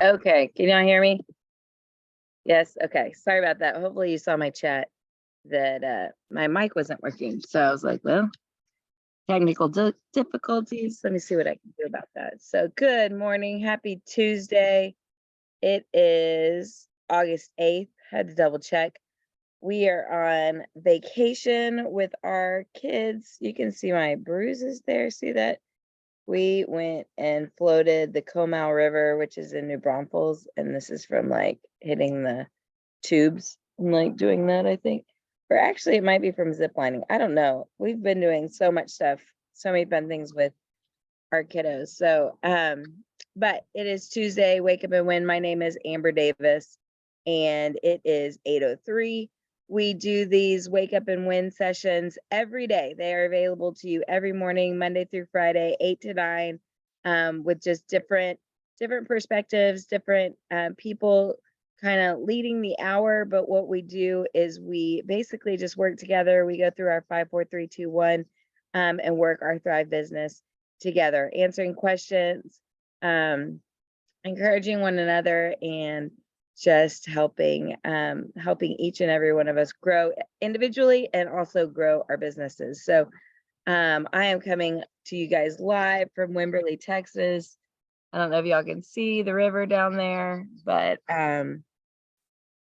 Okay, can y'all hear me? Yes, okay. Sorry about that. Hopefully you saw my chat that my mic wasn't working. So I was like, well, technical difficulties. Let me see what I can do about that. So good morning. Happy Tuesday. It is August 8th. Had to double check. We are on vacation with our kids. You can see my bruises there. See that? We went and floated the Comal River, which is in New Braunfels, and this is from like hitting the tubes and like doing that, I think. Or actually, it might be from ziplining. I don't know. We've been doing so much stuff, so many fun things with our kiddos. So, but it is Tuesday, Wake Up and Win. My name is Amber Davis, and it is 8:03. We do these Wake Up and Win sessions every day. They are available to you every morning, Monday through Friday, 8 to 9, with just different perspectives, different people kind of leading the hour. But what we do is we basically just work together. We go through our 5, 4, 3, 2, 1, and work our Thrive business together, answering questions, encouraging one another, and just helping each and every one of us grow individually and also grow our businesses. So I am coming to you guys live from Wimberley, Texas. I don't know if y'all can see the river down there, but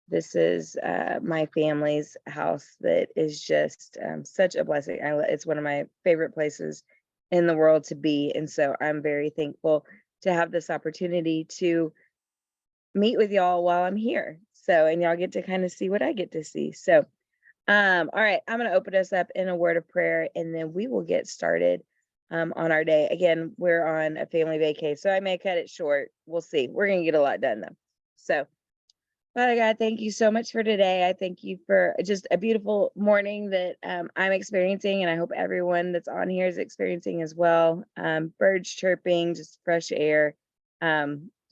this is my family's house that is just such a blessing. It's one of my favorite places in the world to be. And so I'm very thankful to have this opportunity to meet with y'all while I'm here. So, and y'all get to kind of see what I get to see. So, all right, I'm going to open us up in a word of prayer, and then we will get started on our day. Again, we're on a family vacay, so I may cut it short. We'll see. We're going to get a lot done though. So, Father God, thank you so much for today. I thank you for just a beautiful morning that I'm experiencing, and I hope everyone that's on here is experiencing as well. Birds chirping, just fresh air,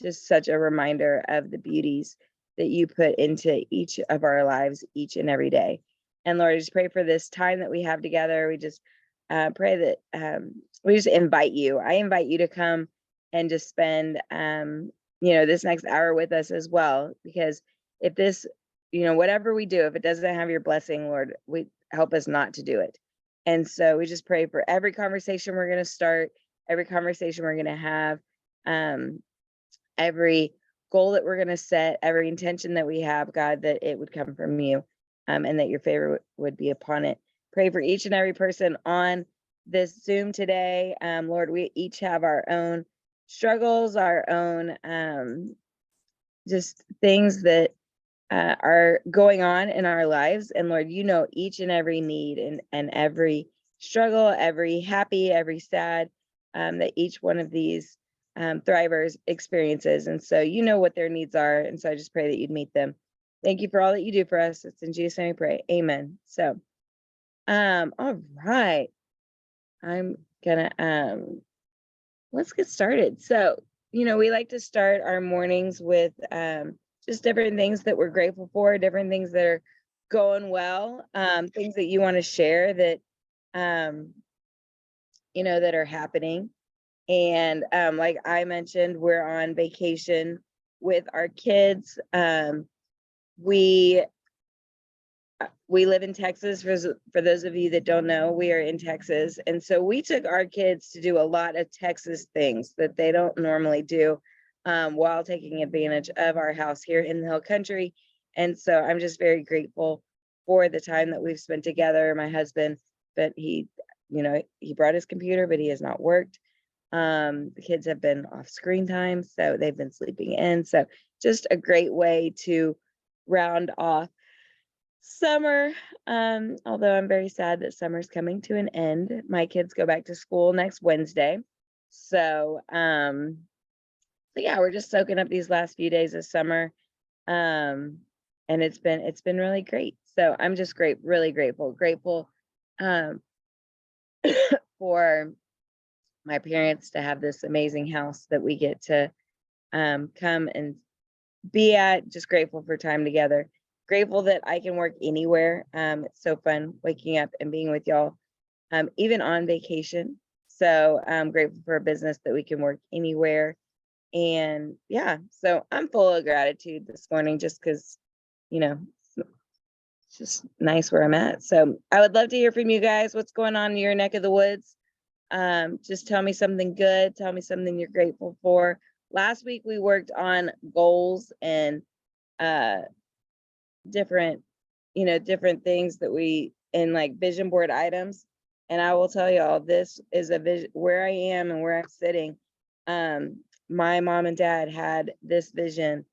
just such a reminder of the beauties that you put into each of our lives each and every day. And Lord, I just pray for this time that we have together. We just pray that we just invite you. I invite you to come and just spend this next hour with us as well, because if this, whatever we do, if it doesn't have your blessing, Lord, we help us not to do it. And so we just pray for every conversation we're going to start, every conversation we're going to have, every goal that we're going to set, every intention that we have, God, that it would come from you, and that your favor would be upon it. Pray for each and every person on this Zoom today. Lord, we each have our own struggles, our own just things that are going on in our lives. And Lord, you know each and every need and every struggle, every happy, every sad, that each one of these thrivers experiences. And so you know what their needs are. And so I just pray that you'd meet them. Thank you for all that you do for us. It's in Jesus' name we pray. Amen. So, all right. I'm gonna let's get started. So, we like to start our mornings with just different things that we're grateful for, different things that are going well, things that you want to share that that are happening. And like I mentioned, we're on vacation with our kids. We live in Texas. For those of you that don't know, we are in Texas. And so we took our kids to do a lot of Texas things that they don't normally do, while taking advantage of our house here in the Hill Country. And so I'm just very grateful for the time that we've spent together. My husband, but he brought his computer, but he has not worked. The kids have been off screen time, so they've been sleeping in. So just a great way to round off summer. Although I'm very sad that summer's coming to an end. My kids go back to school next Wednesday. So yeah, we're just soaking up these last few days of summer. And it's been really great. So I'm just really grateful for my parents to have this amazing house that we get to come and be at. Just grateful for time together. Grateful that I can work anywhere. It's so fun waking up and being with y'all, even on vacation. So I'm grateful for a business that we can work anywhere And yeah, so I'm full of gratitude this morning just because, you know, it's just nice where I'm at. So I would love to hear from you guys. What's going on in your neck of the woods? Just tell me something good. Tell me something you're grateful for. Last week we worked on goals and uh different, different things that we in like vision board items. And I will tell y'all, this is a vision where I am and where I'm sitting. My mom and dad had this vision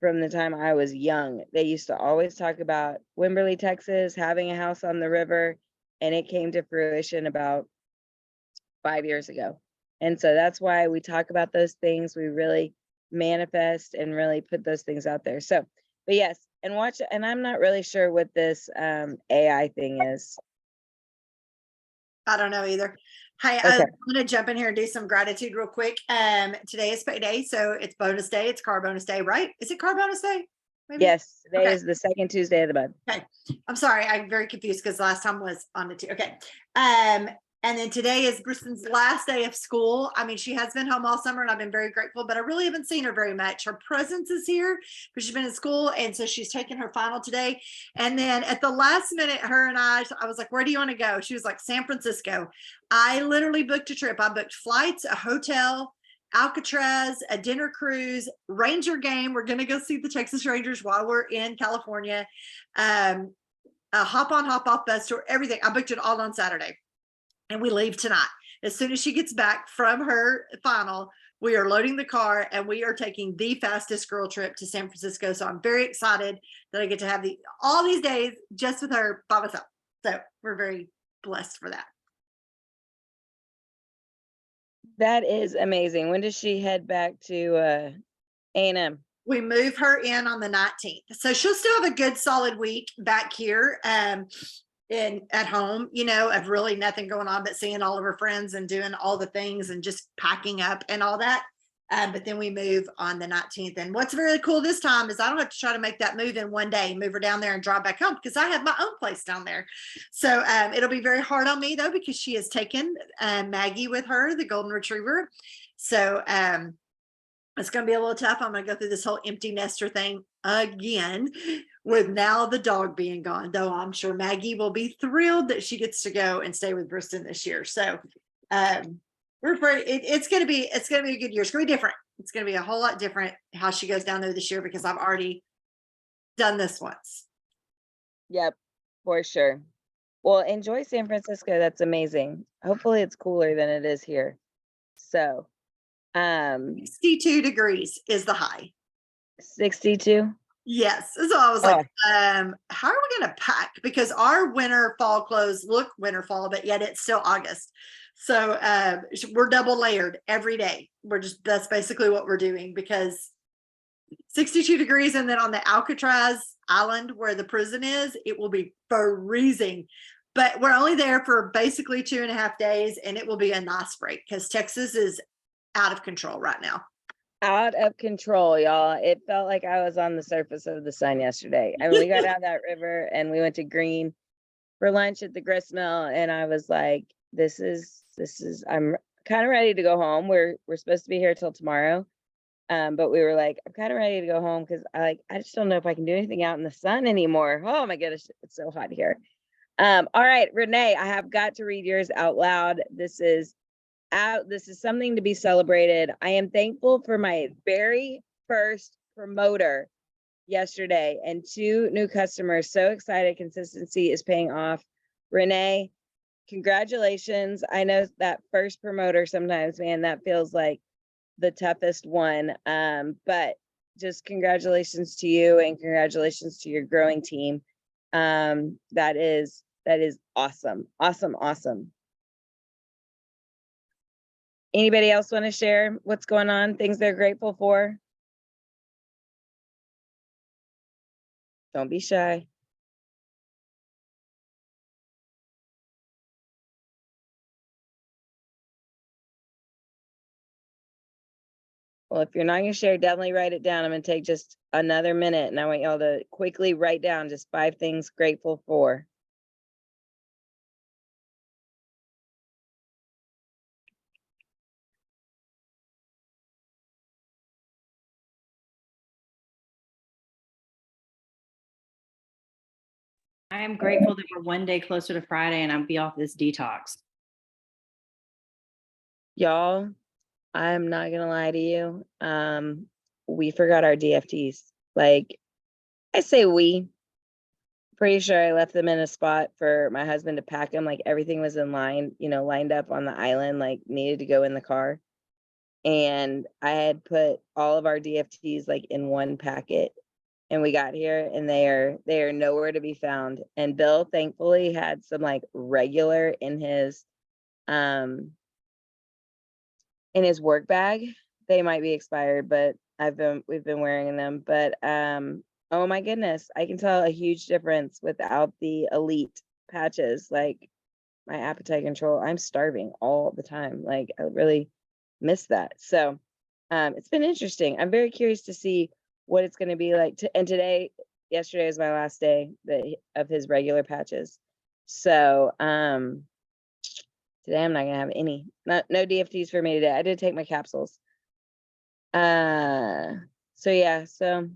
from the time I was young. They used to always talk about Wimberley, Texas, having a house on the river, and it came to fruition about 5 years ago. And so that's why we talk about those things. We really manifest and really put those things out there. So, but yes, and watch, and I'm not really sure what this AI thing is. I don't know either. Hey, Okay. I'm gonna jump in here and do some gratitude real quick. Today is payday, so it's bonus day. It's car bonus day, right? Is it car bonus day? Maybe? Yes, today Okay. is the second Tuesday of the month. Okay. I'm sorry, I'm very confused because last time was on the two. Okay. And then today is Bristen's last day of school. I mean, she has been home all summer and I've been very grateful, but I really haven't seen her very much. Her presence is here, but she's been in school. And so she's taking her final today. And then at the last minute, her and I was like, where do you want to go? She was like, San Francisco. I literally booked a trip. I booked flights, a hotel, Alcatraz, a dinner cruise, Ranger game. We're going to go see the Texas Rangers while we're in California. A hop on, hop off bus tour, everything. I booked it all on Saturday. And we leave tonight. As soon as she gets back from her final, we are loading the car and we are taking the fastest girl trip to San Francisco. So I'm very excited that I get to have all these days just with her by myself. So we're very blessed for that. That is amazing. When does she head back to A&M? We move her in on the 19th. So she'll still have a good solid week back here. At home, of really nothing going on but seeing all of her friends and doing all the things and just packing up and all that. But then we move on the 19th. And what's really cool this time is I don't have to try to make that move in one day, move her down there and drive back home because I have my own place down there. So it'll be very hard on me though, because she has taken Maggie with her, the golden retriever. So it's going to be a little tough. I'm going to go through this whole empty nester thing again with now the dog being gone, though I'm sure Maggie will be thrilled that she gets to go and stay with Bristen this year. So it's going to be a good year. It's going to be different. It's going to be a whole lot different how she goes down there this year because I've already done this once. Yep, for sure. Well, enjoy San Francisco. That's amazing. Hopefully it's cooler than it is here. So 62 degrees is the high. 62. Yes. So I was like, how are we going to pack? Because our winter fall clothes look winter fall, but yet it's still August. So we're double layered every day. That's basically what we're doing because 62 degrees. And then on the Alcatraz island where the prison is, it will be freezing. But we're only there for basically 2.5 days and it will be a nice break because Texas is out of control right now. Out of control, y'all. It felt like I was on the surface of the sun yesterday. I mean, we got out of that river and we went to Green for lunch at the gristmill, and I was like, this is I'm kind of ready to go home. We're supposed to be here till tomorrow. But we were like, I'm kind of ready to go home because I just don't know if I can do anything out in the sun anymore. Oh my goodness, it's so hot here. All right, Renee, I have got to read yours out loud. This is something to be celebrated. I am thankful for my very first promoter yesterday and 2 new customers. So excited. Consistency is paying off. Renee, congratulations. I know that first promoter sometimes, man, that feels like the toughest one. But just congratulations to you and congratulations to your growing team. That is awesome. Awesome. Anybody else want to share what's going on, things they're grateful for? Don't be shy. Well, if you're not going to share, definitely write it down. I'm going to take just another minute and I want y'all to quickly write down just 5 things grateful for. am grateful that we're one day closer to Friday and I'll be off this detox. Y'all, I'm not gonna lie to you. We forgot our DFTs. Like, I say we. Pretty sure I left them in a spot for my husband to pack them. Like everything was in line, lined up on the island, like needed to go in the car. And I had put all of our DFTs like in one packet. And we got here and they are nowhere to be found. And Bill thankfully had some like regular in his work bag. They might be expired, but we've been wearing them. But oh my goodness, I can tell a huge difference without the elite patches. Like my appetite control, I'm starving all the time. Like I really miss that. So it's been interesting. I'm very curious to see what it's going to be like. And yesterday is my last day of his regular patches. So today I'm not gonna have any. No DFTs for me today. I did take my capsules. So yeah. So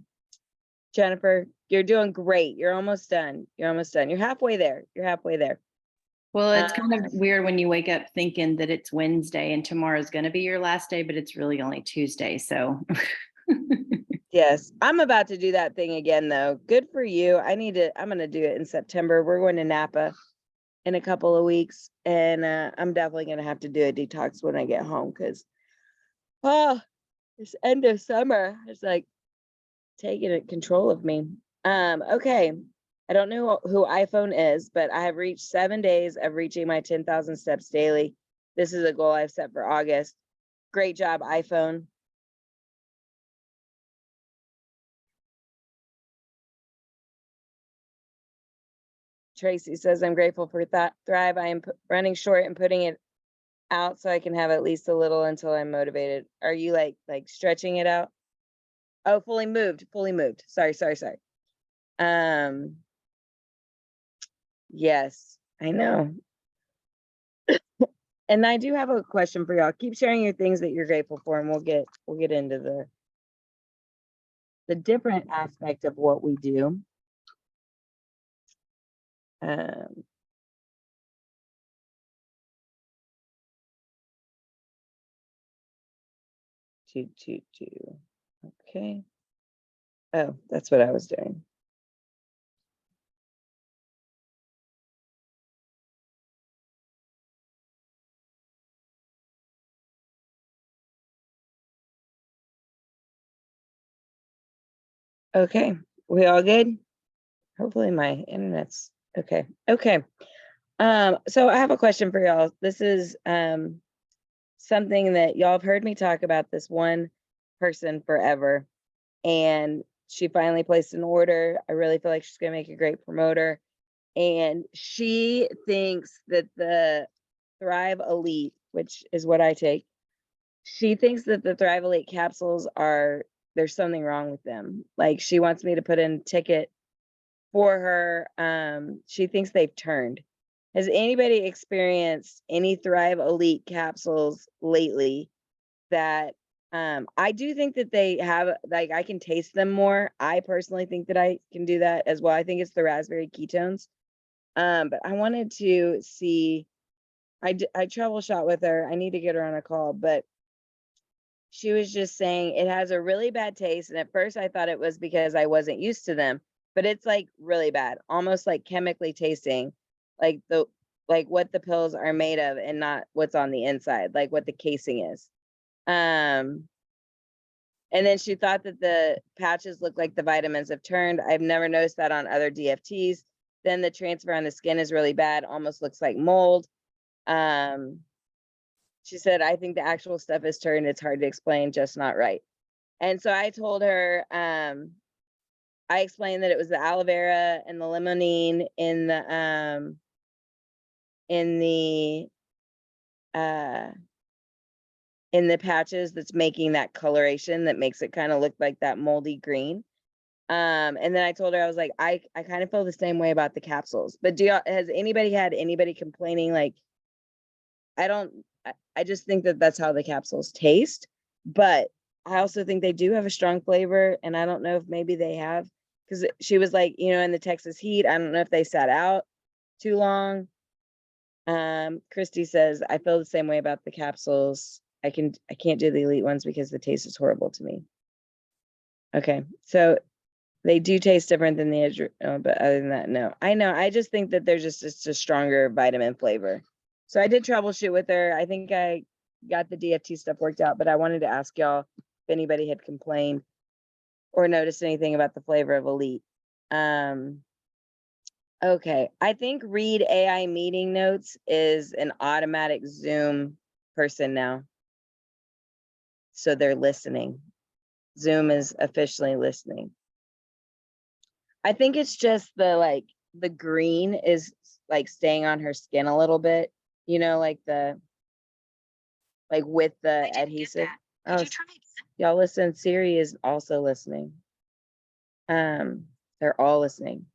Jennifer, you're doing great. You're almost done. You're halfway there. Well, it's kind of weird when you wake up thinking that it's Wednesday and tomorrow's going to be your last day, but it's really only Tuesday. So Yes, I'm about to do that thing again though. Good for you. I'm going to do it in September. We're going to Napa in a couple of weeks, and I'm definitely going to have to do a detox when I get home because this end of summer is like taking control of me. Okay. I don't know who iPhone is, but I have reached 7 days of reaching my 10,000 steps daily. This is a goal I've set for August. Great job, iPhone. Tracy says, I'm grateful for Thrive. I am running short and putting it out so I can have at least a little until I'm motivated. Are you like stretching it out? Oh, fully moved. Sorry. Yes, I know. And I do have a question for y'all. Keep sharing your things that you're grateful for, and we'll get into the different aspect of what we do. Two. Okay. Oh, that's what I was doing. Okay, we all good? Hopefully my internet's okay. Okay. So I have a question for y'all. This is something that y'all have heard me talk about, this one person forever. And she finally placed an order. I really feel like she's gonna make a great promoter. And she thinks that the Thrive Elite, which is what I take, she thinks that the Thrive Elite capsules there's something wrong with them. Like she wants me to put in a ticket for her. She thinks they've turned. Has anybody experienced any Thrive Elite capsules lately that I do think that they have, like, I can taste them more. I personally think that I can do that as well. I think it's the raspberry ketones. But I wanted to see, I travel shot with her. I need to get her on a call, but she was just saying it has a really bad taste. And at first I thought it was because I wasn't used to them, but it's like really bad, almost like chemically tasting, like what the pills are made of and not what's on the inside, like what the casing is. And then she thought that the patches looked like the vitamins have turned. I've never noticed that on other DFTs. Then the transfer on the skin is really bad, almost looks like mold. She said, I think the actual stuff is turned. It's hard to explain, just not right. And so I told her, I explained that it was the aloe vera and the limonene in the patches that's making that coloration that makes it kind of look like that moldy green. And then I told her, I was like, I kind of feel the same way about the capsules. But has anybody had anybody complaining? Like, I just think that that's how the capsules taste. But I also think they do have a strong flavor. And I don't know if maybe they have because she was like, in the Texas heat, I don't know if they sat out too long. Christy says, I feel the same way about the capsules. I can't do the elite ones because the taste is horrible to me. Okay, so they do taste different than the but other than that, no. I know. I just think that there's just a stronger vitamin flavor. So I did troubleshoot with her. I think I got the DFT stuff worked out, but I wanted to ask y'all if anybody had complained or noticed anything about the flavor of Elite. Okay, I think Read AI meeting notes is an automatic Zoom person now. So they're listening. Zoom is officially listening. I think it's just the green is like staying on her skin a little bit, with the adhesive. Oh, y'all listen, Siri is also listening. They're all listening.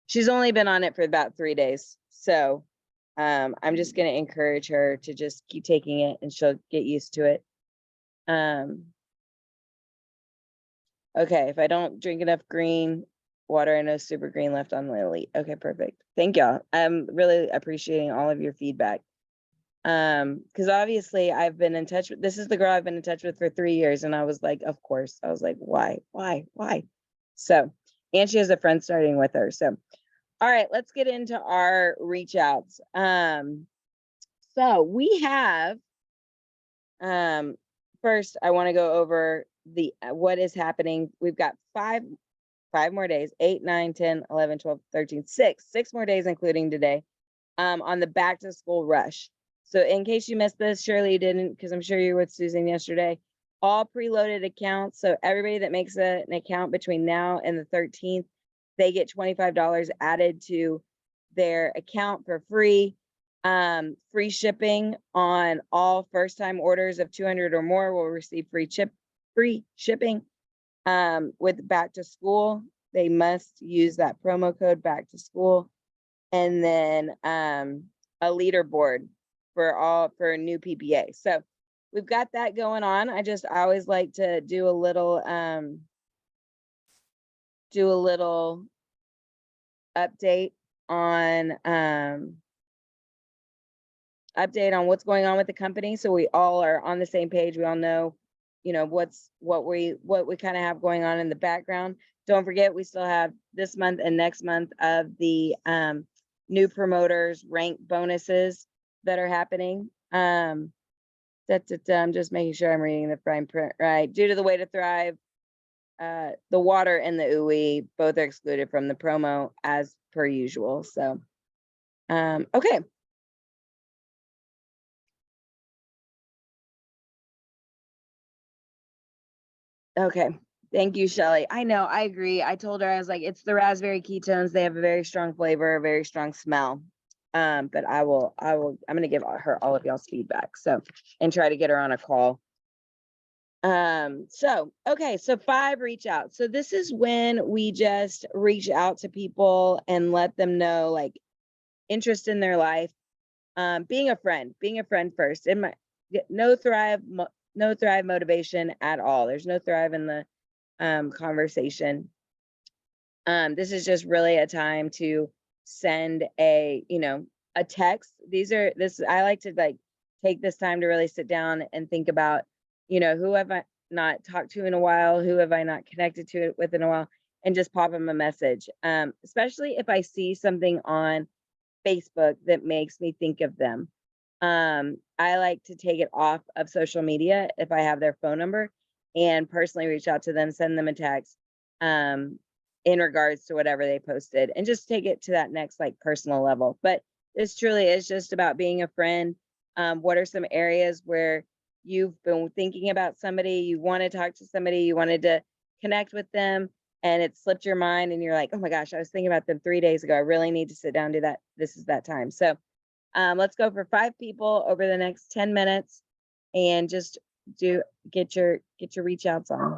She's only been on it for about 3 days. So I'm just gonna encourage her to just keep taking it and she'll get used to it. Okay, if I don't drink enough green water, I know super green left on my Elite. Okay, perfect. Thank y'all. I'm really appreciating all of your feedback. Because obviously I've been in touch with, this is the girl I've been in touch with for 3 years, and I was like, of course. I was like, why? So, and she has a friend starting with her. So, all right, let's get into our reach outs. So we have, first I want to go over what is happening. We've got five more days, 8, 9, 10, 11, 12, 13, 6 more days, including today, on the back to school rush. So in case you missed this, surely you didn't, because I'm sure you were with Susan yesterday, all preloaded accounts. So everybody that makes an account between now and the 13th, they get $25 added to their account for free. Free shipping on all first time orders of 200 or more will receive free shipping. With back to school, they must use that promo code back to school. And then a leaderboard for new PPA. So we've got that going on. I always like to do a little update on what's going on with the company, so we all are on the same page. We all know what we kind of have going on in the background. Don't forget, we still have this month and next month of the new promoters rank bonuses that are happening. I'm just making sure I'm reading the fine print right. Due to the way to thrive, the water and the UE both are excluded from the promo as per usual. So, okay. Okay. Thank you, Shelly. I know, I agree. I told her, I was like, it's the raspberry ketones. They have a very strong flavor, a very strong smell. But I'm going to give her all of y'all's feedback. So, and try to get her on a call. Okay. So 5 reach out. So this is when we just reach out to people and let them know like interest in their life. Being a friend first. No thrive motivation at all. There's no thrive in the conversation. This is just really a time to send a text. I like to like take this time to really sit down and think about, who have I not talked to in a while, who have I not connected to with in a while, and just pop them a message. Especially if I see something on Facebook that makes me think of them. I like to take it off of social media if I have their phone number and personally reach out to them, send them a text in regards to whatever they posted, and just take it to that next like personal level. But this truly is just about being a friend. What are some areas where you've been thinking about somebody, you want to talk to somebody, you wanted to connect with them, and it slipped your mind and you're like, oh my gosh, I was thinking about them 3 days ago. I really need to sit down and do that. This is that time. So let's go for 5 people over the next 10 minutes and just get your reach outs on.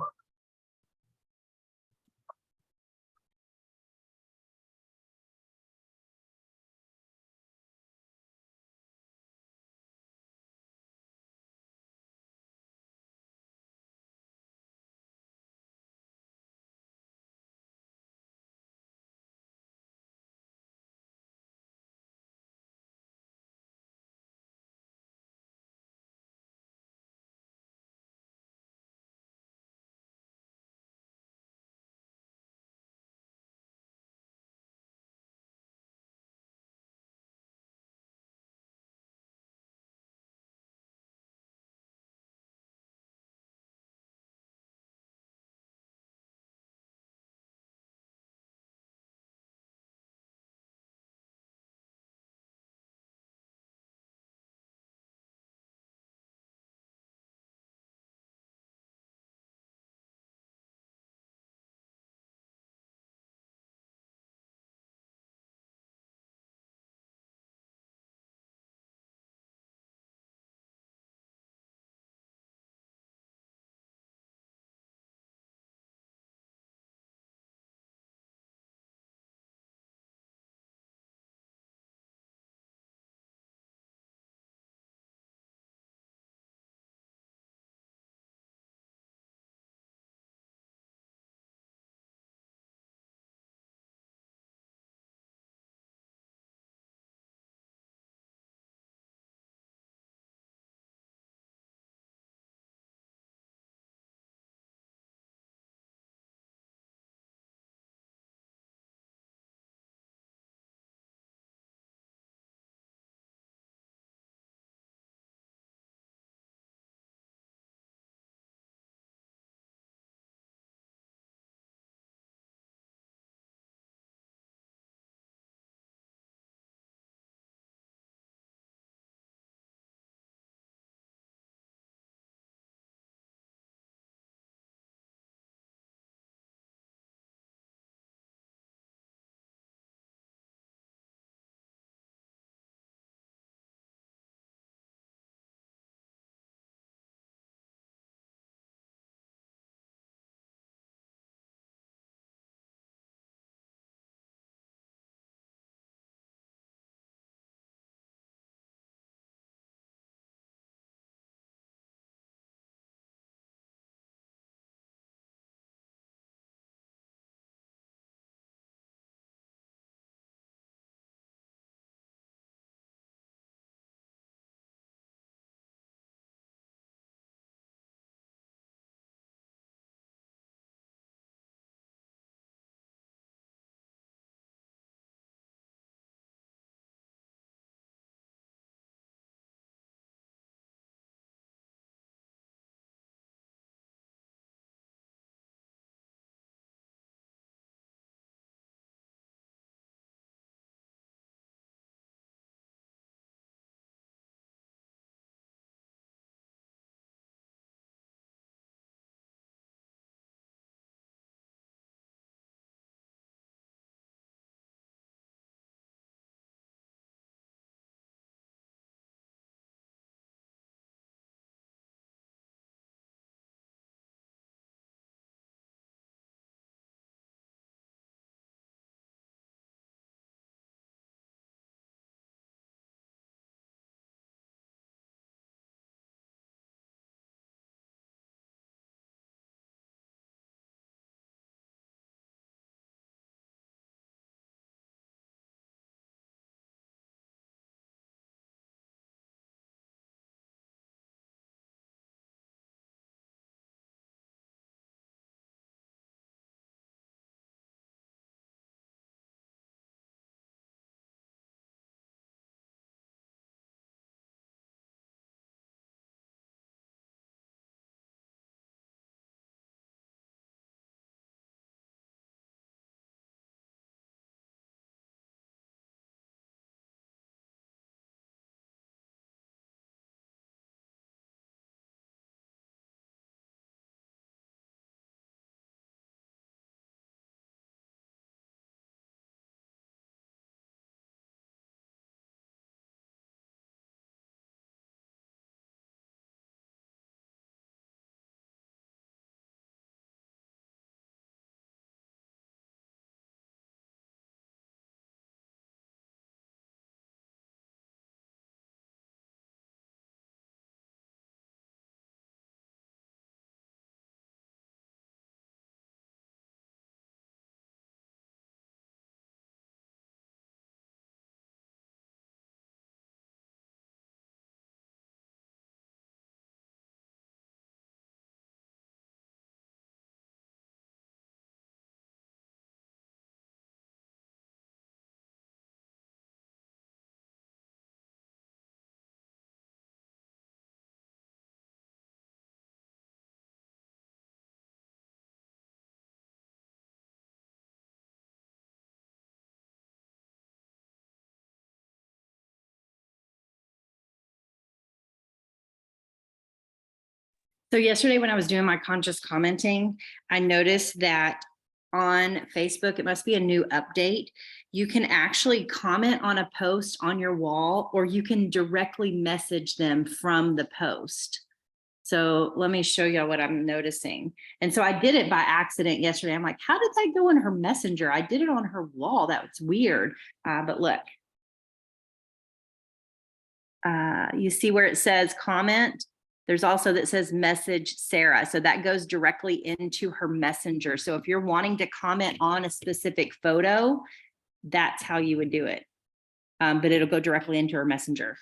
So yesterday when I was doing my conscious commenting, I noticed that on Facebook, it must be a new update. You can actually comment on a post on your wall, or you can directly message them from the post. So let me show you what I'm noticing. And so I did it by accident yesterday. I'm like, how did that go in her messenger? I did it on her wall. That's weird. But look. You see where it says comment? There's also that says message Sarah. So that goes directly into her messenger. So if you're wanting to comment on a specific photo, that's how you would do it. But it'll go directly into her messenger.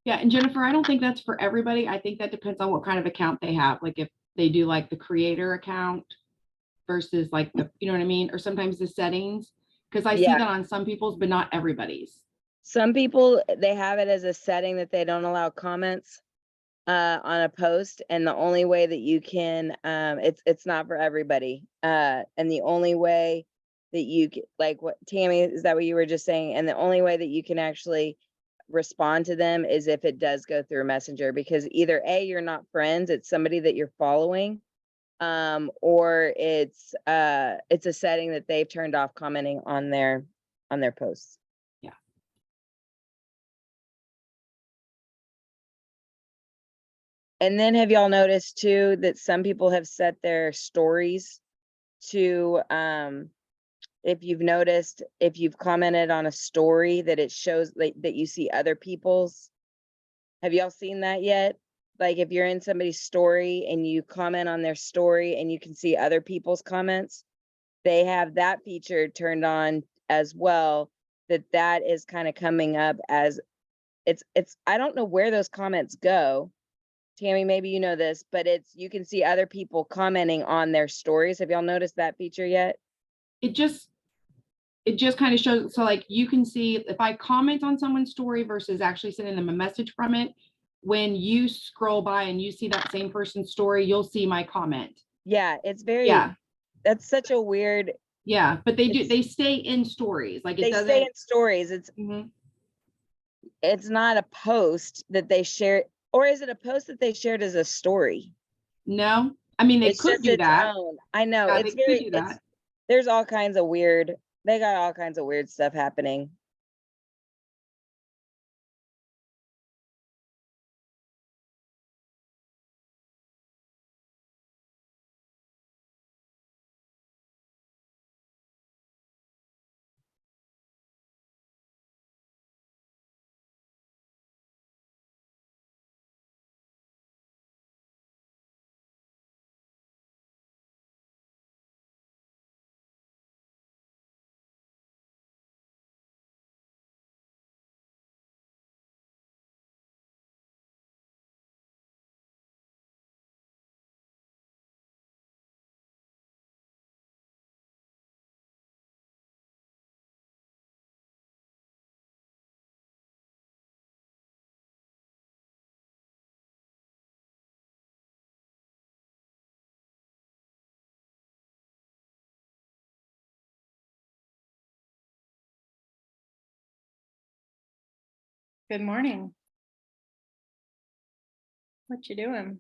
Yeah, and Jennifer, I don't think that's for everybody. I think that depends on what kind of account they have. Like if they do like the creator account versus like the, you know what I mean? Or sometimes the settings, because I see Yeah. that on some people's, but not everybody's. Some people, they have it as a setting that they don't allow comments on a post, and the only way that you can, it's not for everybody. And the only way that you like what Tammy, is that what you were just saying? And the only way that you can actually respond to them is if it does go through Messenger, because either A, you're not friends, it's somebody that you're following, or it's a setting that they've turned off commenting on their posts. Yeah. And then have y'all noticed too that some people have set their stories to, if you've noticed, if you've commented on a story, that it shows that you see other people's. Have y'all seen that yet? Like if you're in somebody's story and you comment on their story and you can see other people's comments, they have that feature turned on as well, that is kind of coming up as it's, I don't know where those comments go. Tammy, maybe you know this, but you can see other people commenting on their stories. Have y'all noticed that feature yet? It just kind of shows, so like you can see if I comment on someone's story versus actually sending them a message from it, when you scroll by and you see that same person's story, you'll see my comment. Yeah, it's very, Yeah, that's such a weird, yeah, but they It's- they stay in stories. Like it they doesn't. say in stories, Mhm. it's not a post that they share, or is it a post that they shared as a story? No, I mean, they It's could just do its that. own. I know, Yeah, it's they could very, do that. there's all kinds of weird, they got all kinds of weird stuff happening. Good morning. What you doing?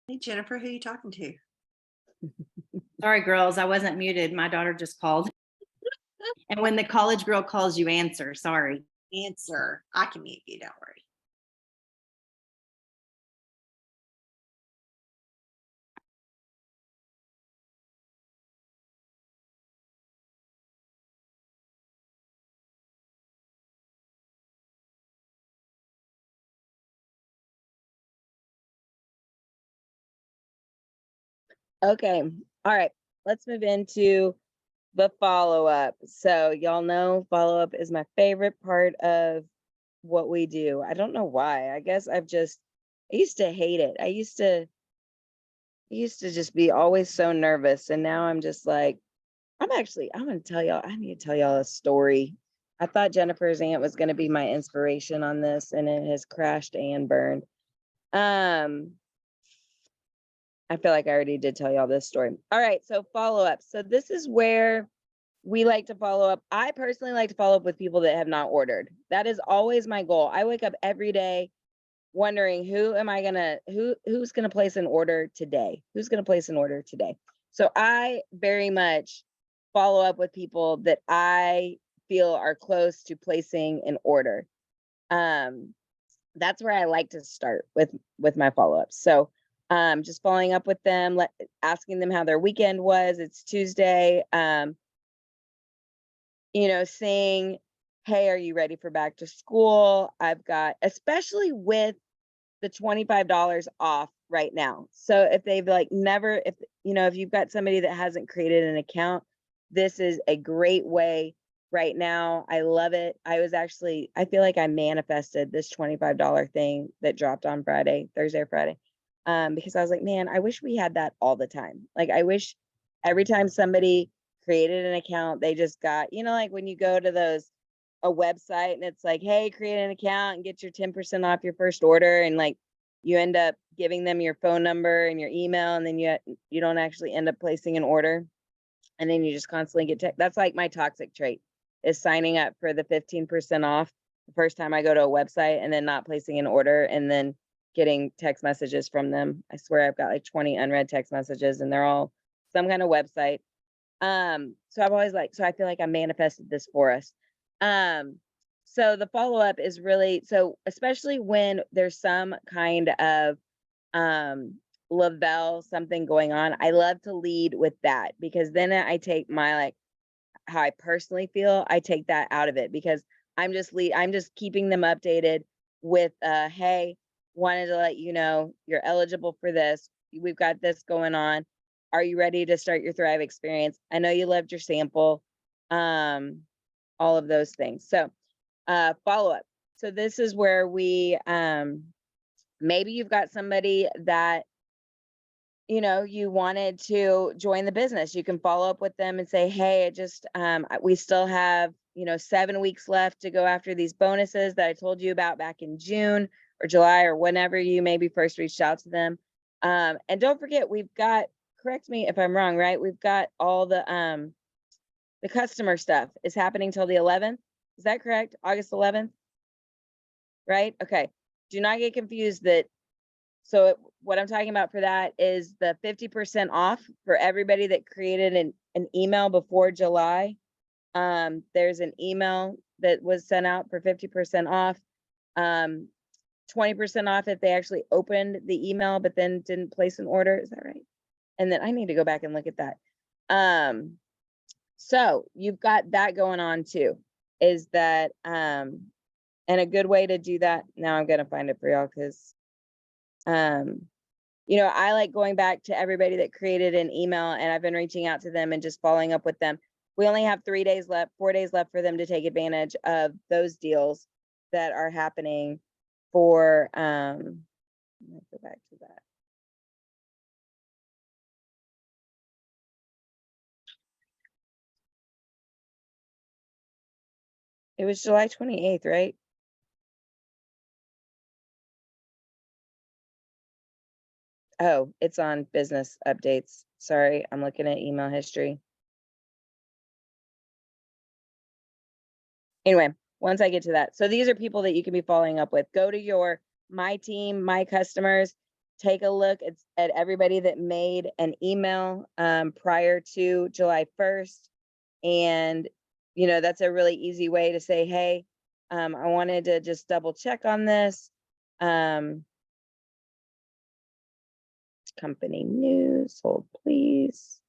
Hey, Jennifer, who are you talking to? Sorry, girls, I wasn't muted. My daughter just called. And when the college girl calls, you answer. Sorry. Answer. I can mute you, don't worry. Okay, all right, let's move into the follow-up. So y'all know follow-up is my favorite part of what we do. I don't know why. I guess I used to hate it. I used to just be always so nervous, and now I'm just like, I'm gonna tell y'all, I need to tell y'all a story. I thought Jennifer's aunt was gonna be my inspiration on this, and it has crashed and burned. I feel like I already did tell y'all this story. All right, so follow-up. So this is where we like to follow up. I personally like to follow up with people that have not ordered. That is always my goal. I wake up every day wondering who's gonna place an order today? Who's gonna place an order today? So I very much follow up with people that I feel are close to placing an order. That's where I like to start with my follow-ups. So just following up with them, asking them how their weekend was. It's Tuesday. Saying, hey, are you ready for back to school? I've got, especially with the $25 off right now. So if they've if you've got somebody that hasn't created an account, this is a great way right now. I love it. I feel like I manifested this $25 thing that dropped on Thursday or Friday. Because I was like, man, I wish we had that all the time. Like, I wish every time somebody created an account, they just got, like when you go to a website and it's like, hey, create an account and get your 10% off your first order. And like, you end up giving them your phone number and your email, and then you don't actually end up placing an order. And then you just constantly get that's like my toxic trait, is signing up for the 15% off the first time I go to a website and then not placing an order and then getting text messages from them. I swear I've got like 20 unread text messages and they're all some kind of website. So I've always so I feel like I manifested this for us. So the follow-up is really, so especially when there's some kind of Lavelle something going on, I love to lead with that, because then I take my how I personally feel, I take that out of it, because I'm just keeping them updated with hey, wanted to let you know you're eligible for this. We've got this going on. Are you ready to start your Thrive experience? I know you loved your sample. All of those things. So follow up. So this is where we maybe you've got somebody that you wanted to join the business. You can follow up with them and say, hey, we still have 7 weeks left to go after these bonuses that I told you about back in June or July, or whenever you maybe first reached out to them. And don't forget, we've got, correct me if I'm wrong, right? We've got all the customer stuff is happening till the 11th. Is that correct? August 11th? Right? Okay. Do not get confused what I'm talking about for that is the 50% off for everybody that created an email before July. There's an email that was sent out for 50% off. 20% off if they actually opened the email but then didn't place an order. Is that right? And then I need to go back and look at that. So you've got that going on too. Is that and a good way to do that, now I'm gonna find it for y'all, because I like going back to everybody that created an email, and I've been reaching out to them and just following up with them. We only have 4 days left for them to take advantage of those deals that are happening for let me go back to that. It was July 28th, right? Oh, it's on business updates. Sorry, I'm looking at email history. Anyway, once I get to that. So these are people that you can be following up with. Go to your My Team, My Customers, take a look at everybody that made an email prior to July 1st. And, that's a really easy way to say, hey, I wanted to just double check on this. Company news, hold please.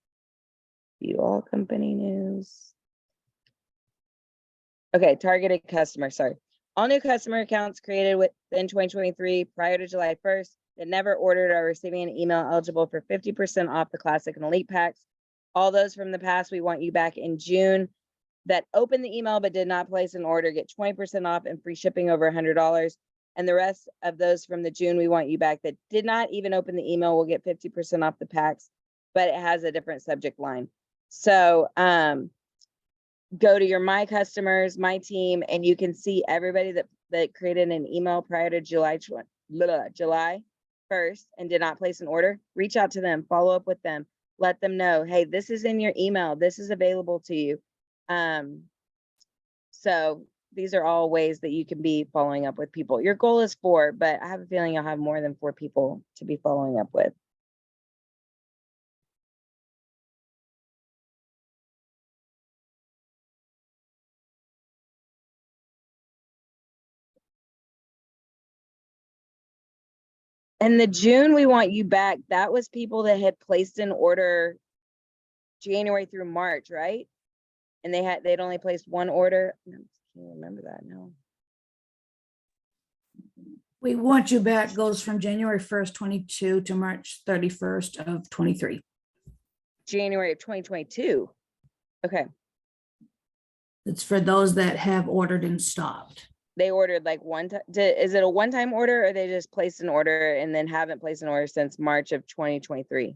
View all company news. Okay, targeted customer, sorry. All new customer accounts created within 2023 prior to July 1st that never ordered are receiving an email eligible for 50% off the Classic and Elite packs. All those from the past, we want you back in June that opened the email but did not place an order, get 20% off and free shipping over $100. And the rest of those from the June, we want you back that did not even open the email will get 50% off the packs, but it has a different subject line. So go to your My Customers, My Team, and you can see everybody that created an email prior to July 1st and did not place an order. Reach out to them, follow up with them, let them know, hey, this is in your email, this is available to you. So these are all ways that you can be following up with people. Your goal is 4, but I have a feeling you'll have more than 4 people to be following up with. And the June we want you back, that was people that had placed an order January through March, right? And they'd only placed 1 order. I can't remember that now. We want you back goes from January 1st, 22 to March 31st of 23. January of 2022. Okay, It's for those that have ordered and stopped. they ordered like one time. Is it a one-time order or they just placed an order and then haven't placed an order since March of 2023?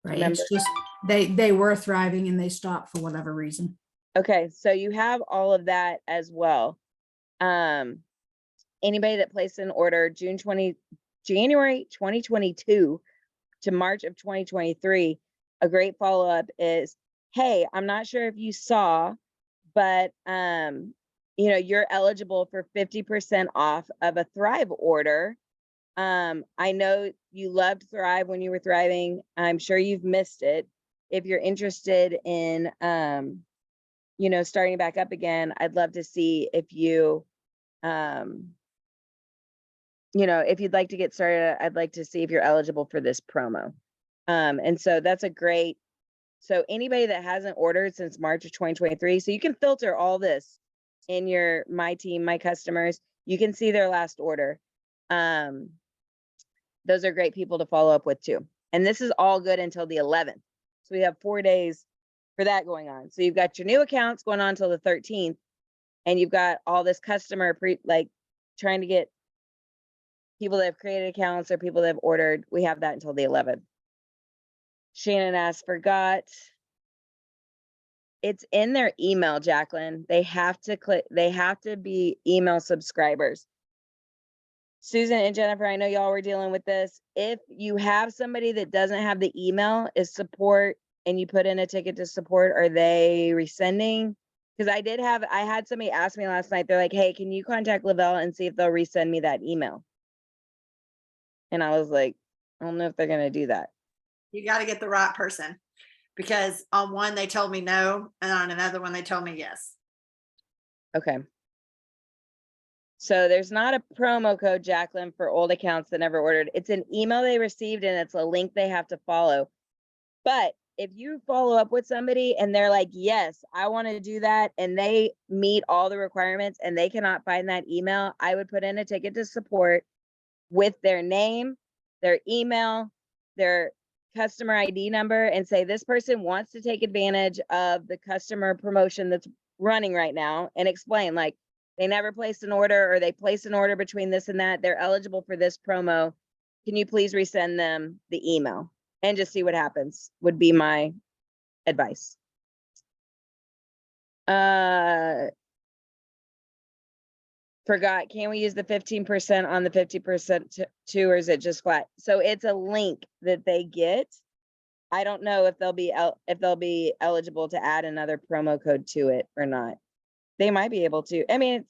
Right. Remember? It's just they were thriving and they stopped for whatever reason. Okay, so you have all of that as well. Anybody that placed an order January 2022 to March of 2023, a great follow-up is, hey, I'm not sure if you saw, but you know, you're eligible for 50% off of a Thrive order. I know you loved Thrive when you were thriving. I'm sure you've missed it. If you're interested in you know, starting back up again, I'd love to see if you you know, if you'd like to get started, I'd like to see if you're eligible for this promo. And so that's a great, so anybody that hasn't ordered since March of 2023, so you can filter all this in your My Team, My Customers, you can see their last order. Those are great people to follow up with too. And this is all good until the 11th. So we have 4 days for that going on. So you've got your new accounts going on till the 13th, and you've got all this customer trying to get people that have created accounts or people that have ordered. We have that until the 11th. Shannon asked, forgot. It's in their email, Jacqueline. They have to be email subscribers. Susan and Jennifer, I know y'all were dealing with this. If you have somebody that doesn't have the email, is support, and you put in a ticket to support, are they resending? Because I had somebody ask me last night, they're like, hey, can you contact Lavelle and see if they'll resend me that email? And I was like, I don't know if they're gonna do that. You got to get the right person, because on one they told me no, and on another one they told me yes. Okay. So there's not a promo code, Jacqueline, for old accounts that never ordered. It's an email they received and it's a link they have to follow. But if you follow up with somebody and they're like, yes, I want to do that, and they meet all the requirements and they cannot find that email, I would put in a ticket to support with their name, their email, their customer ID number, and say, this person wants to take advantage of the customer promotion that's running right now, and explain, like, they never placed an order or they placed an order between this and that. They're eligible for this promo. Can you please resend them the email? And just see what happens, would be my advice. Forgot, can we use the 15% on the 50% too, or is it just flat? So it's a link that they get. I don't know if they'll be eligible to add another promo code to it or not. They might be able to. I mean,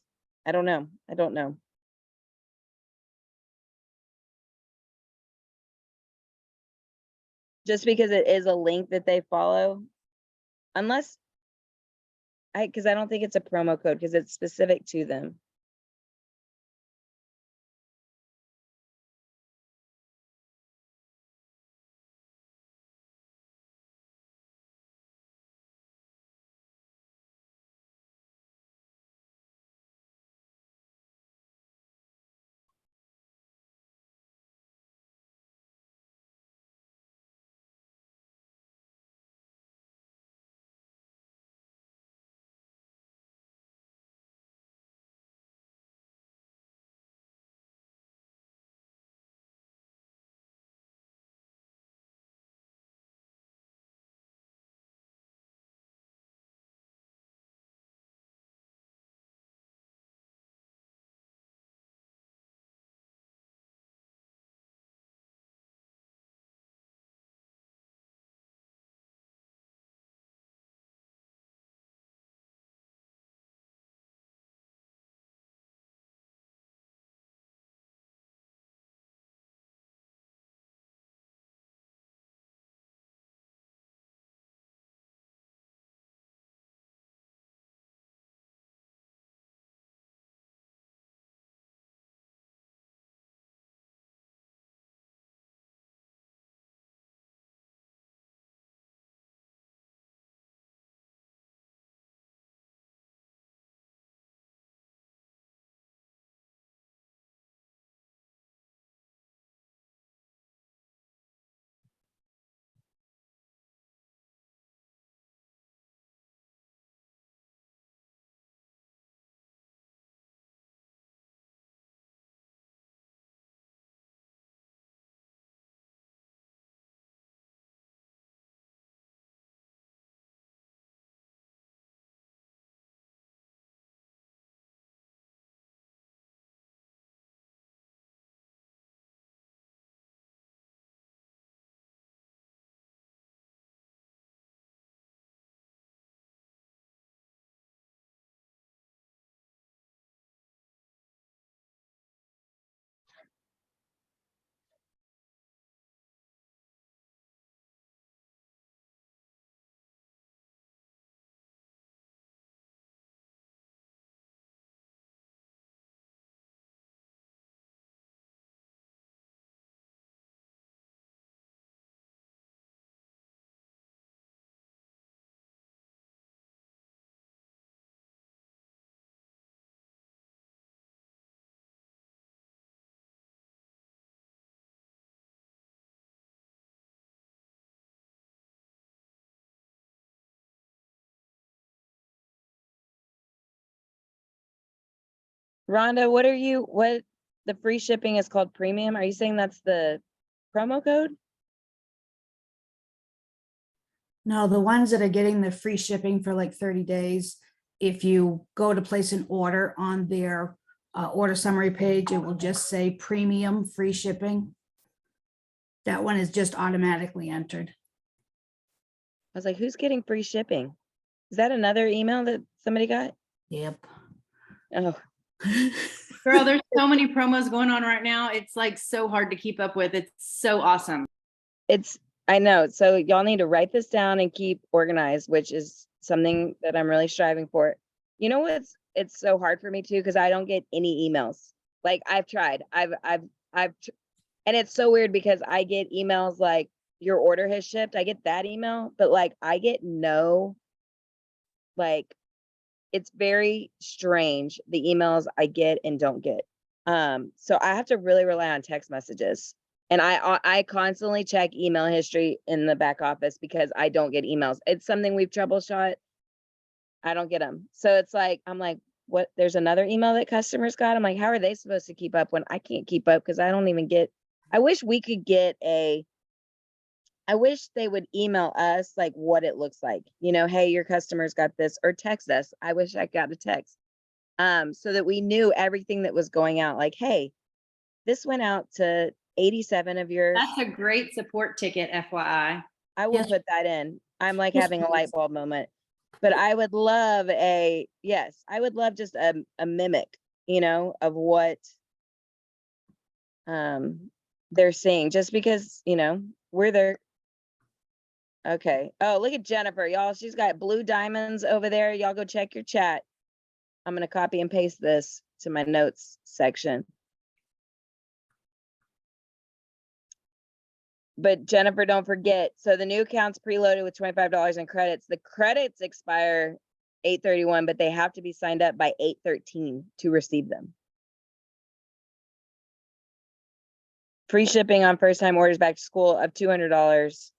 I don't know. I don't know. Just because it is a link that they follow, unless because I don't think it's a promo code because it's specific to them. Rhonda, what the free shipping is called premium? Are you saying that's the promo code? No, the ones that are getting the free shipping for like 30 days, if you go to place an order on their order summary page, it will just say premium free shipping. That one is just automatically entered. I was like, who's getting free shipping? Is that another email that somebody got? Yep. Oh, Girl, there's so many promos going on right now. It's like so hard to keep up with. It's so awesome. I know. So y'all need to write this down and keep organized, which is something that I'm really striving for. You know what's it's so hard for me too, because I don't get any emails. Like I've tried. And it's so weird because I get emails like your order has shipped. I get that email, but like I get no, like it's very strange the emails I get and don't get. So I have to really rely on text messages. And I constantly check email history in the back office because I don't get emails. It's something we've troubleshot. I don't get them. So it's like, I'm like, what? There's another email that customers got. I'm like, how are they supposed to keep up when I can't keep up? Because I don't even get, I wish we could get I wish they would email us like what it looks like, hey, your customers got this, or text us. I wish I got a text. So that we knew everything that was going out. Like, hey, this went out to 87 of your, That's a great support ticket, FYI. I will Yes. put that in. I'm like Yes, having a please. light bulb moment. But I would love I would love just a mimic, of what they're seeing, just because, we're there. Okay. Oh, look at Jennifer, y'all. She's got blue diamonds over there. Y'all go check your chat. I'm gonna copy and paste this to my notes section. But Jennifer, don't forget, so the new account's preloaded with $25 in credits. The credits expire 8/31, but they have to be signed up by 8/13 to receive them. Free shipping on first-time orders back to school of $200.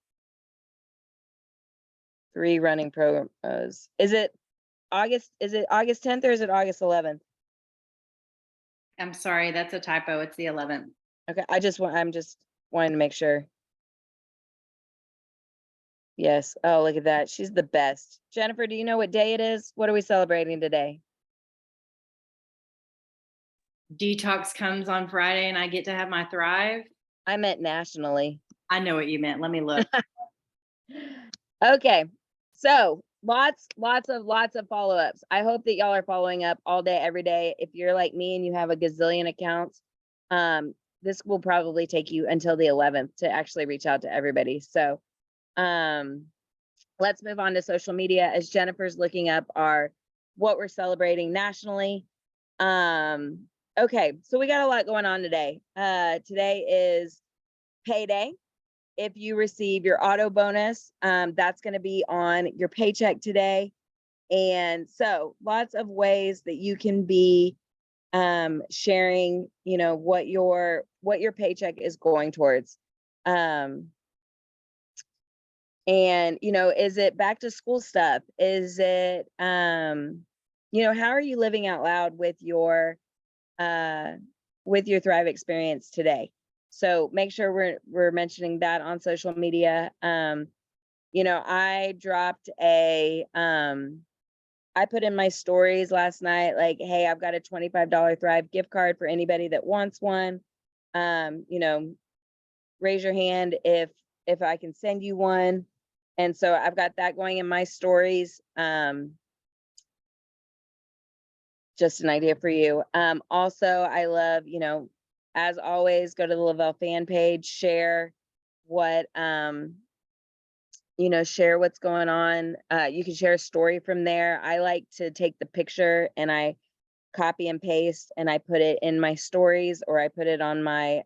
3 running promos. Is it August 10th or is it August 11th? I'm sorry, that's a typo. It's the 11th. Okay, I'm just wanting to make sure. Yes. Oh, look at that. She's the best. Jennifer, do you know what day it is? What are we celebrating today? Detox comes on Friday and I get to have my Thrive. I meant nationally. I know what you meant. Let me look. Okay. So lots of follow-ups. I hope that y'all are following up all day, every day. If you're like me and you have a gazillion accounts, this will probably take you until the 11th to actually reach out to everybody. So let's move on to social media as Jennifer's looking up what we're celebrating nationally. Okay, so we got a lot going on today. Today is payday. If you receive your auto bonus, that's going to be on your paycheck today. And so lots of ways that you can be sharing, what your paycheck is going towards. And, is it back to school stuff? Is it, how are you living out loud with your Thrive experience today? So make sure we're mentioning that on social media. I dropped I put in my stories last night, like, hey, I've got a $25 Thrive gift card for anybody that wants one. Raise your hand if I can send you one. And so I've got that going in my stories. Just an idea for you. Also, I love, as always, go to the Lavelle fan page, share share what's going on. You can share a story from there. I like to take the picture and I copy and paste and I put it in my stories, or I put it on my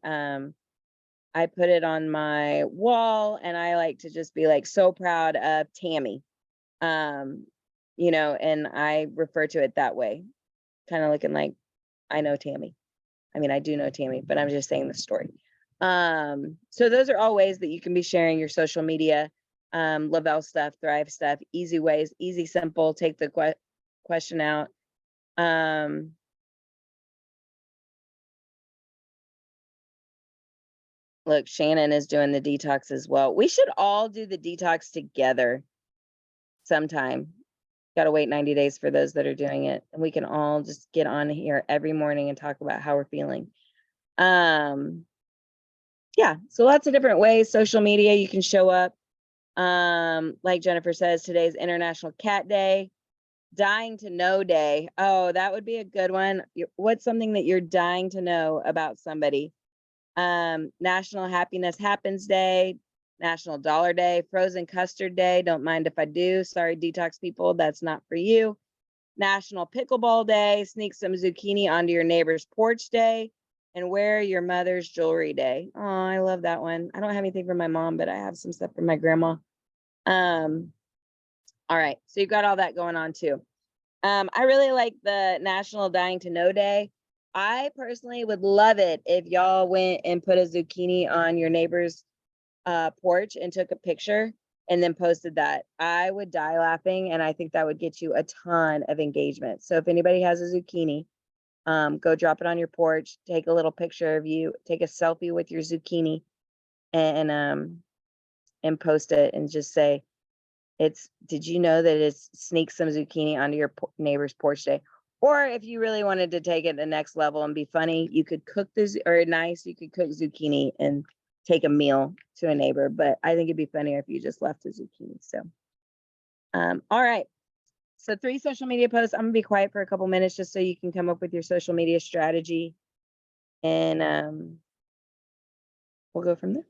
wall, and I like to just be like so proud of Tammy. And I refer to it that way, kind of looking like I know Tammy. I mean, I do know Tammy, but I'm just saying the story. So those are all ways that you can be sharing your social media, Lavelle stuff, Thrive stuff, easy ways, easy, simple, take the question out. Look, Shannon is doing the detox as well. We should all do the detox together sometime. Got to wait 90 days for those that are doing it. And we can all just get on here every morning and talk about how we're feeling. Yeah, so lots of different ways. Social media, you can show up. Like Jennifer says, today's International Cat Day. Dying to Know Day. Oh, that would be a good one. What's something that you're dying to know about somebody? National Happiness Happens Day, National Dollar Day, Frozen Custard Day. Don't mind if I do. Sorry, detox people, that's not for you. National Pickleball Day, Sneak Some Zucchini Onto Your Neighbor's Porch Day, and Wear Your Mother's Jewelry Day. Oh, I love that one. I don't have anything for my mom, but I have some stuff for my grandma. All right, so you got all that going on too. I really like the National Dying to Know Day. I personally would love it if y'all went and put a zucchini on your neighbor's porch and took a picture and then posted that. I would die laughing, and I think that would get you a ton of engagement. So if anybody has a zucchini, go drop it on your porch, take a little picture of you, take a selfie with your zucchini, and post it and just say, did you know that it's Sneak Some Zucchini onto your neighbor's porch day? Or if you really wanted to take it the next level and be funny, you could cook this, or you could cook zucchini and take a meal to a neighbor. But I think it'd be funnier if you just left the zucchini. So, all right. So 3 social media posts. I'm gonna be quiet for a couple minutes just so you can come up with your social media strategy, and we'll go from there.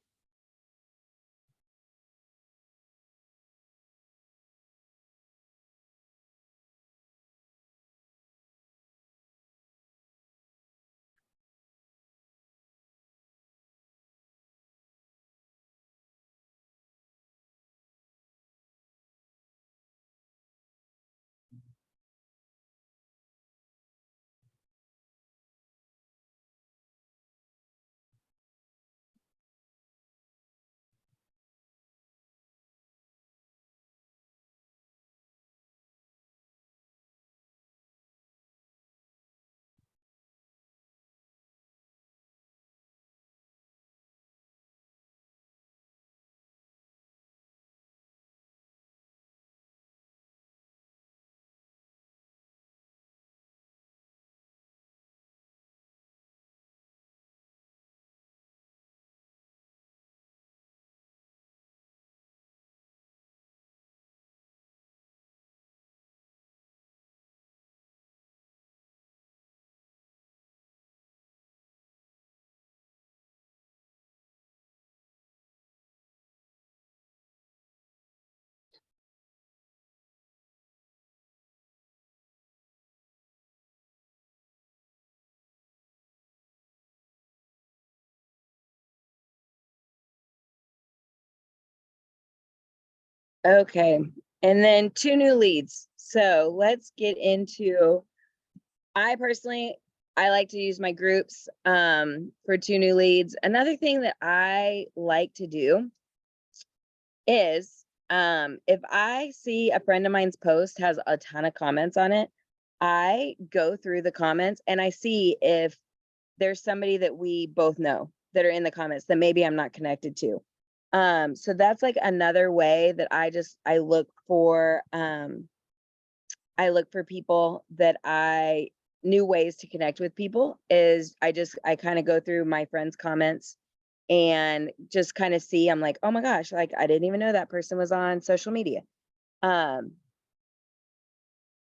Okay, and then 2 new leads. So let's get into, I personally, I like to use my groups for 2 new leads. Another thing that I like to do is if I see a friend of mine's post has a ton of comments on it, I go through the comments and I see if there's somebody that we both know that are in the comments that maybe I'm not connected to. So that's like another way that I look for people that new ways to connect with people is I kind of go through my friends' comments and just kind of see, I'm like, oh my gosh, like I didn't even know that person was on social media.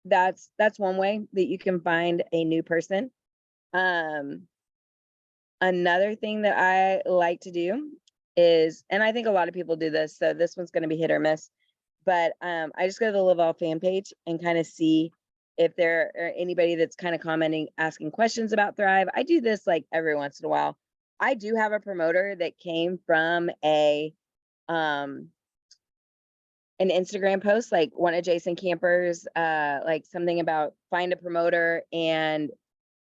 That's one way that you can find a new person. Another thing that I like to do is, and I think a lot of people do this, so this one's going to be hit or miss, but I just go to the Live All fan page and kind of see if there are anybody that's kind of commenting, asking questions about Thrive. I do this like every once in a while. I do have a promoter that came from an Instagram post, like one of Jason Camper's, like something about find a promoter and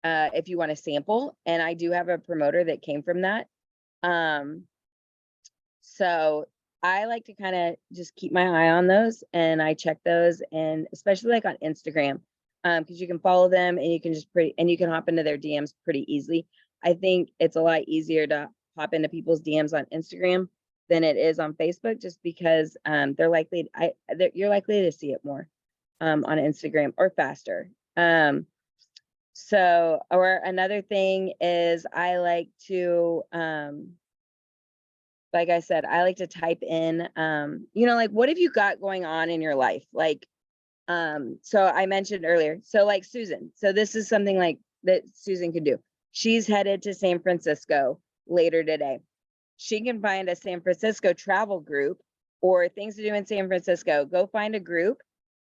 if you want to sample. And I do have a promoter that came from that. So I like to kind of just keep my eye on those and I check those, and especially like on Instagram, because you can follow them and you can you can hop into their DMs pretty easily. I think it's a lot easier to pop into people's DMs on Instagram than it is on Facebook, just because you're likely to see it more on Instagram, or faster. So, or another thing is I like to, like I said, I like to type in, like, what have you got going on in your life? Like, so I mentioned earlier, so like Susan, so this is something like that Susan could do. She's headed to San Francisco later today. She can find a San Francisco travel group or things to do in San Francisco. Go find a group.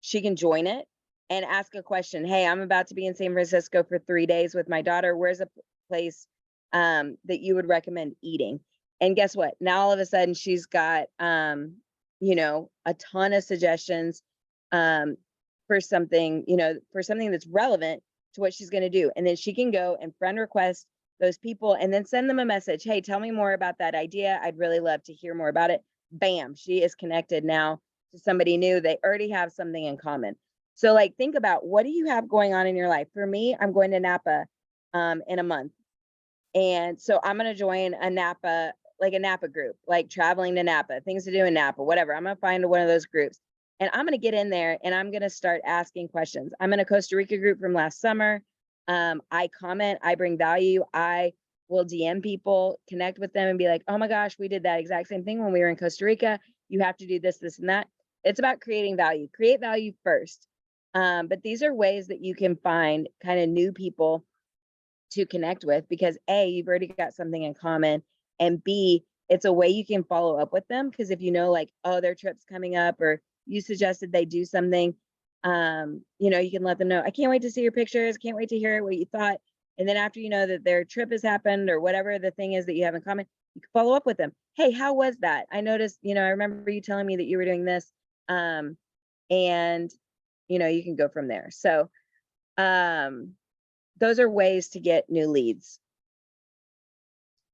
She can join it and ask a question. Hey, I'm about to be in San Francisco for 3 days with my daughter. Where's a place that you would recommend eating? And guess what? Now all of a sudden she's got a ton of suggestions for something, that's relevant to what she's going to do. And then she can go and friend request those people and then send them a message. Hey, tell me more about that idea. I'd really love to hear more about it. Bam, she is connected now to somebody new. They already have something in common. So like, think about, what do you have going on in your life? For me, I'm going to Napa in a month. And so I'm going to join a Napa group, like traveling to Napa, things to do in Napa, whatever. I'm going to find one of those groups and I'm going to get in there and I'm going to start asking questions. I'm in a Costa Rica group from last summer. I comment, I bring value. I will DM people, connect with them and be like, oh my gosh, we did that exact same thing when we were in Costa Rica. You have to do this, this, and that. It's about creating value. Create value first. But these are ways that you can find kind of new people to connect with, because A, you've already got something in common, and B, it's a way you can follow up with them. Because if you know, like, oh, their trip's coming up, or you suggested they do something, you can let them know, I can't wait to see your pictures, can't wait to hear what you thought. And then after you know that their trip has happened, or whatever the thing is that you have in common, you can follow up with them. Hey, how was that? I noticed, I remember you telling me that you were doing this. And you can go from there. So those are ways to get new leads.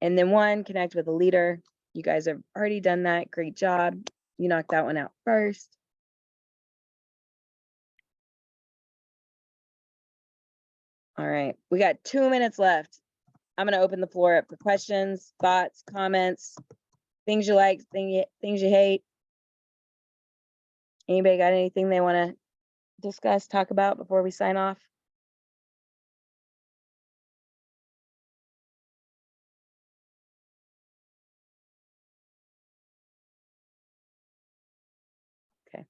And then connect with a leader. You guys have already done that. Great job. You knocked that one out first. All right, we got 2 minutes left. I'm going to open the floor up for questions, thoughts, comments, things you like, things you hate. Anybody got anything they want to discuss, talk about before we sign off? Okay.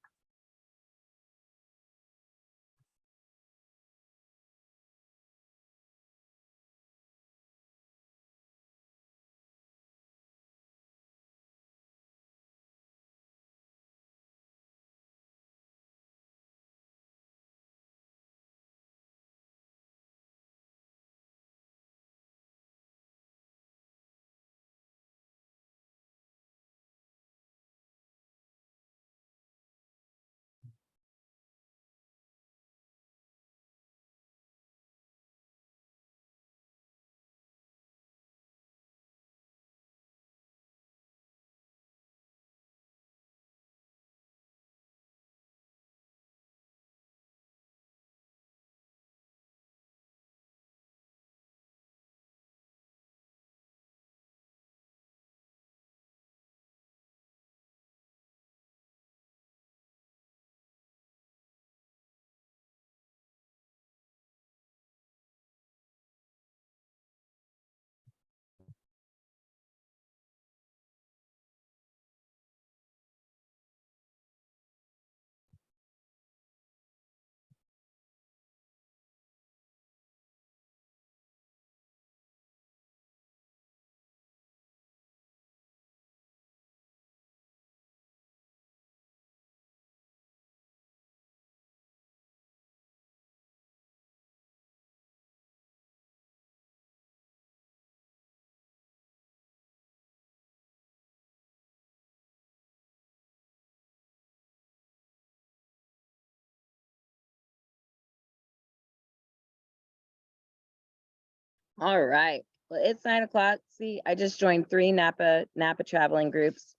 All right. Well, it's 9 o'clock. See, I just joined 3 Napa traveling groups.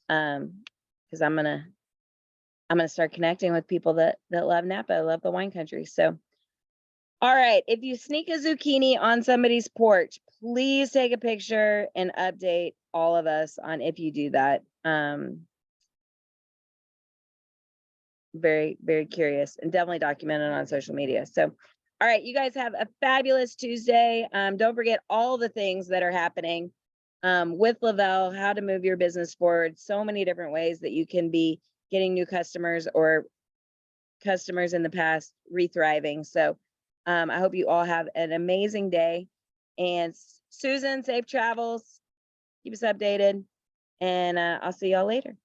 Because I'm gonna start connecting with people that love Napa, love the wine country. So, all right. If you sneak a zucchini on somebody's porch, please take a picture and update all of us on if you do that. Very, very curious, and definitely document it on social media. So, all right, you guys have a fabulous Tuesday. Don't forget all the things that are happening with Lavelle, how to move your business forward. So many different ways that you can be getting new customers or customers in the past re-thriving. So I hope you all have an amazing day. And Susan, safe travels. Keep us updated. And I'll see y'all later.